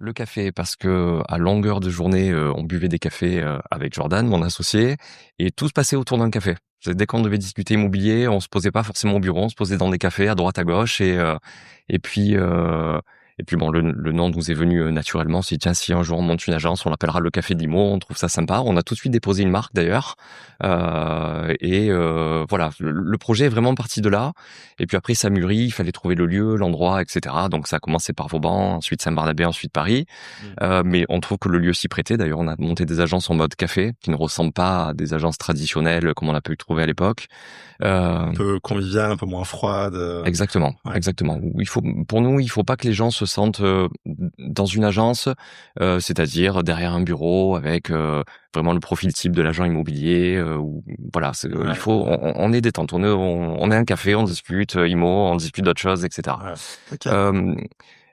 Le café, parce que à longueur de journée, on buvait des cafés avec Jordan, mon associé, et tout se passait autour d'un café. Dès qu'on devait discuter immobilier, on se posait pas forcément au bureau, on se posait dans des cafés à droite à gauche, et puis et puis bon, le nom nous est venu naturellement. On s'est dit tiens, si un jour on monte une agence, on l'appellera le Café de Limo. On trouve ça sympa. On a tout de suite déposé une marque d'ailleurs, voilà, le projet est vraiment parti de là. Et puis après, ça mûrit, il fallait trouver le lieu, l'endroit, etc. Donc ça a commencé par Vauban, ensuite Saint-Barnabé, ensuite Paris. Mais on trouve que le lieu s'y prêtait. D'ailleurs, on a monté des agences en mode café qui ne ressemblent pas à des agences traditionnelles comme on a pu trouver à l'époque. Un peu convivial, un peu moins froide. Exactement, Ouais. exactement. Pour nous, il faut pas que les gens se sentent dans une agence, c'est-à-dire derrière un bureau avec vraiment le profil type de l'agent immobilier. Voilà, il faut, on est détente, on est un café, on discute immo, on discute d'autres choses, etc. Ouais. Ok.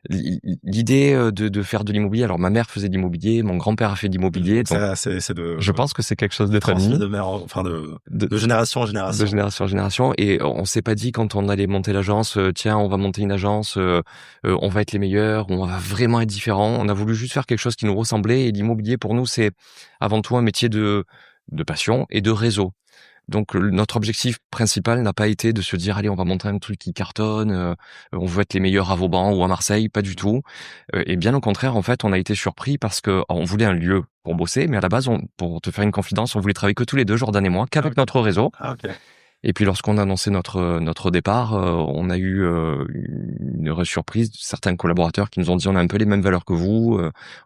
L'idée de faire de l'immobilier. Alors ma mère faisait de l'immobilier, mon grand-père a fait de l'immobilier, donc C'est de je pense que c'est quelque chose de transmis famille. de mère, enfin de génération en De génération. génération en génération, et on s'est pas dit quand on allait monter l'agence, tiens, on va monter une agence, on va être les meilleurs, on va vraiment être différents. On a voulu juste faire quelque chose qui nous ressemblait, et l'immobilier pour nous c'est avant tout un métier de passion et de réseau. Donc notre objectif principal n'a pas été de se dire allez, on va monter un truc qui cartonne, on veut être les meilleurs à Vauban ou à Marseille, pas du tout. Et bien au contraire, en fait, on a été surpris parce que on voulait un lieu pour bosser, mais à la base, pour te faire une confidence, on voulait travailler que tous les deux, Jordan et moi, qu'avec notre réseau. Ah, ok. Et puis lorsqu'on a annoncé notre départ, on a eu une vraie surprise. Certains collaborateurs qui nous ont dit on a un peu les mêmes valeurs que vous,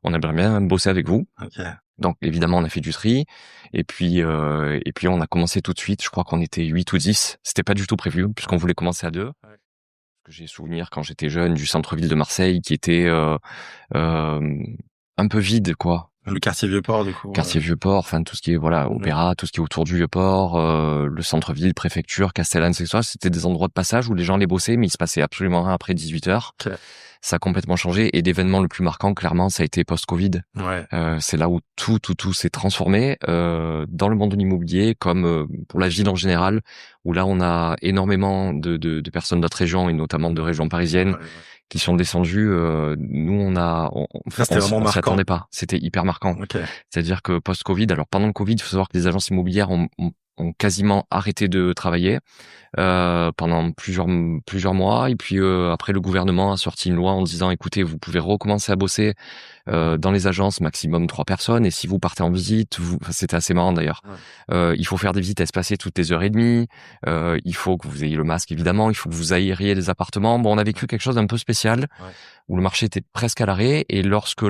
on aimerait bien bosser avec vous. Ok. Donc évidemment on a fait du tri, et puis on a commencé tout de suite. Je crois qu'on était 8 ou 10. C'était pas du tout prévu puisqu'on voulait commencer à deux. Ouais. Que j'ai souvenir quand j'étais jeune du centre-ville de Marseille qui était un peu vide, quoi. Le quartier Vieux-Port, du coup. Quartier Vieux-Port, enfin tout ce qui est opéra, tout ce qui est autour du Vieux-Port, le centre-ville, préfecture, Castellane, etc. C'était des endroits de passage où les gens allaient bosser, mais il se passait absolument rien après 18h. Ok. Ça a complètement changé, et l'événement le plus marquant, clairement, ça a été post-Covid. Ouais. C'est là où tout s'est transformé dans le monde de l'immobilier, comme pour la ville en général, où là on a énormément de personnes d'autres régions, et notamment de régions parisiennes, qui sont descendues. Nous C'était vraiment on s'y marquant. attendait pas. C'était hyper marquant. Ok. C'est-à-dire que post-Covid, alors pendant le Covid, il faut savoir que les agences immobilières ont quasiment arrêté de travailler pendant plusieurs mois, et puis après le gouvernement a sorti une loi en disant écoutez, vous pouvez recommencer à bosser dans les agences maximum 3 personnes, et si vous partez en visite, c'était assez marrant d'ailleurs. Il faut faire des visites espacées toutes les heures et demie, il faut que vous ayez le masque évidemment, il faut que vous aériez les appartements. Bon, on a vécu quelque chose d'un peu spécial où le marché était presque à l'arrêt, et lorsque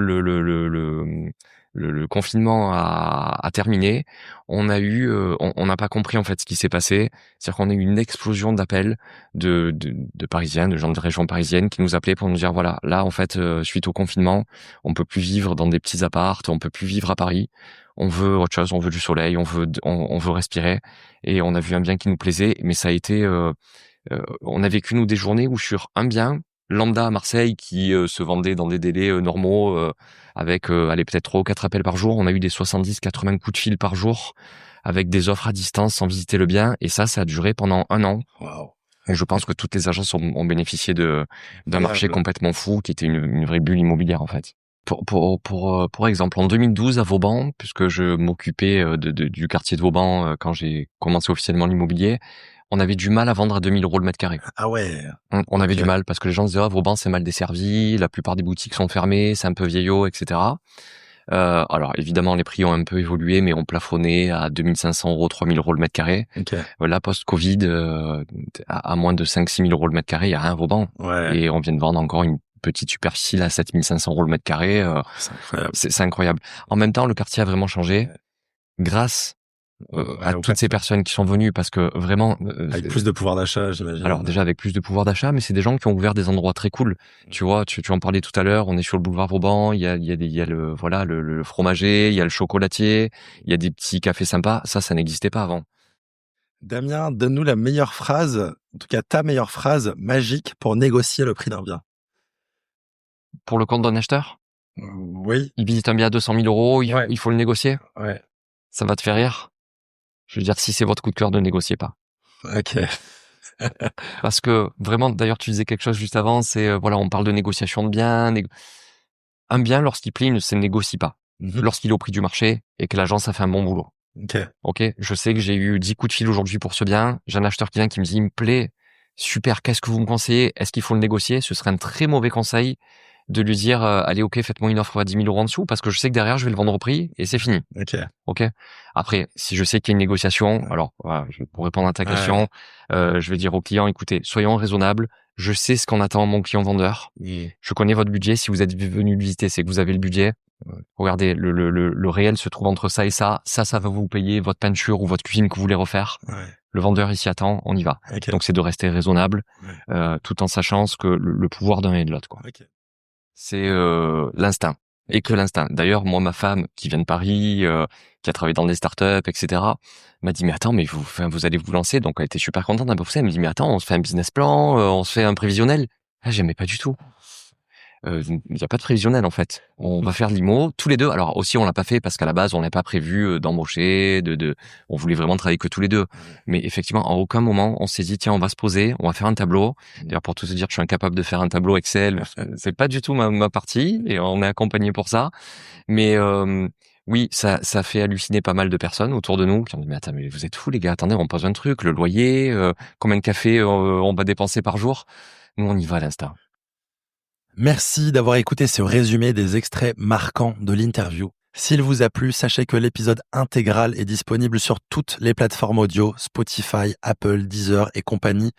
le confinement a terminé, on n'a pas compris en fait ce qui s'est passé. C'est-à-dire qu'on a eu une explosion d'appels de Parisiens, de gens de région parisienne qui nous appelaient pour nous dire voilà, là en fait suite au confinement, on peut plus vivre dans des petits apparts, on peut plus vivre à Paris. On veut autre chose, on veut du soleil, on veut respirer, et on a vu un bien qui nous plaisait, mais ça a été on a vécu nous des journées où sur un bien lambda à Marseille qui se vendait dans des délais normaux avec allez, peut-être 3 ou 4 appels par jour, on a eu des 70-80 coups de fil par jour avec des offres à distance sans visiter le bien, et ça a duré pendant 1 an. Wow. Et je pense que toutes les agences ont bénéficié d'un marché complètement fou qui était une vraie bulle immobilière en fait. Pour exemple, en 2012 à Vauban, puisque je m'occupais du quartier de Vauban quand j'ai commencé officiellement l'immobilier, on avait du mal à vendre à 2000 € le mètre carré. Ah ouais. On avait du mal parce que les gens se disaient Vauban c'est mal desservi, la plupart des boutiques sont fermées, c'est un peu vieillot, etc. Alors évidemment les prix ont un peu évolué, mais on plafonnait à 2500 €, 3000 € le mètre carré. Okay. Là post-Covid, à moins de 5-6 000 € le mètre carré, il y a rien à Vauban. Ouais. Et on vient de vendre encore une petite superficie à 7500 € le mètre carré. C'est incroyable. C'est incroyable. En même temps, le quartier a vraiment changé grâce à toutes ces personnes qui sont venues, parce que vraiment avec plus de pouvoir d'achat, j'imagine. Alors déjà avec plus de pouvoir d'achat, mais c'est des gens qui ont ouvert des endroits très cool. Tu vois, tu en parlais tout à l'heure, on est sur le boulevard Vauban, il y a le fromager, il y a le chocolatier, il y a des petits cafés sympas, ça n'existait pas avant. Damien, donne-nous la meilleure phrase, en tout cas ta meilleure phrase magique pour négocier le prix d'un bien. Pour le compte d'un acheteur? Oui. Il visite un bien à 200 000 €, il faut le négocier? Ouais. Ça va te faire rire? Je veux dire, si c'est votre coup de cœur, ne négociez pas. Ok. Parce que vraiment, d'ailleurs, tu disais quelque chose juste avant, c'est voilà, on parle de négociation de biens. un bien, lorsqu'il plaît, il ne se négocie pas. Lorsqu'il est au prix du marché et que l'agence a fait un bon boulot. Ok. Je sais que j'ai eu 10 coups de fil aujourd'hui pour ce bien. J'ai un acheteur qui vient qui me dit, il me plaît. Super. Qu'est-ce que vous me conseillez? Est-ce qu'il faut le négocier? Ce serait un très mauvais conseil de lui dire, allez, ok, faites-moi une offre à 10 000 euros en dessous parce que je sais que derrière, je vais le vendre au prix et c'est fini. Ok. Après, si je sais qu'il y a une négociation, alors, voilà, pour répondre à ta question, je vais dire au client, écoutez, soyons raisonnables. Je sais ce qu'en attend mon client vendeur. Je connais votre budget. Si vous êtes venu le visiter, c'est que vous avez le budget. Regardez, le réel se trouve entre ça et ça. Ça va vous payer votre peinture ou votre cuisine que vous voulez refaire. Le vendeur, il s'y attend, on y va. Donc, c'est de rester raisonnable, tout en sachant ce que le pouvoir d'un et de l'autre, quoi. C'est l'instinct. Et que l'instinct. D'ailleurs, moi, ma femme, qui vient de Paris, qui a travaillé dans des startups, etc., m'a dit, mais attends, mais vous allez vous lancer. Donc, elle était super contente d'un peu ça. Elle me dit, mais attends, on se fait un business plan, on se fait un prévisionnel. Ah, j'aimais pas du tout. Il n'y a pas de prévisionnel en fait. On va faire l'IMO tous les deux. Alors aussi on l'a pas fait parce qu'à la base on n'avait pas prévu d'embaucher, on voulait vraiment travailler que tous les deux. Mais effectivement en aucun moment on s'est dit tiens on va se poser, on va faire un tableau. D'ailleurs pour tout se dire je suis incapable de faire un tableau Excel, c'est pas du tout ma partie et on est accompagné pour ça. Mais oui, ça fait halluciner pas mal de personnes autour de nous qui ont dit mais attends mais vous êtes fous les gars, attendez on pose un truc, le loyer, combien de café on va dépenser par jour. Nous on y va à l'instant. Merci d'avoir écouté ce résumé des extraits marquants de l'interview. S'il vous a plu, sachez que l'épisode intégral est disponible sur toutes les plateformes audio, Spotify, Apple, Deezer et compagnie.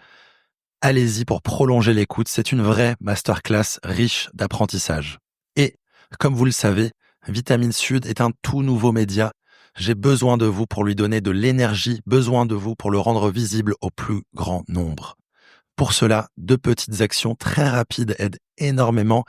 Allez-y pour prolonger l'écoute, c'est une vraie masterclass riche d'apprentissage. Et, comme vous le savez, Vitamine Sud est un tout nouveau média. J'ai besoin de vous pour lui donner de l'énergie, besoin de vous pour le rendre visible au plus grand nombre. Pour cela, 2 petites actions très rapides aident énormément.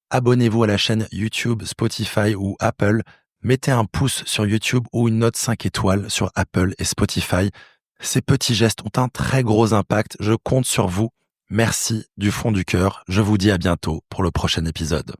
Abonnez-vous à la chaîne YouTube, Spotify ou Apple. Mettez un pouce sur YouTube ou une note 5 étoiles sur Apple et Spotify. Ces petits gestes ont un très gros impact. Je compte sur vous. Merci du fond du cœur. Je vous dis à bientôt pour le prochain épisode.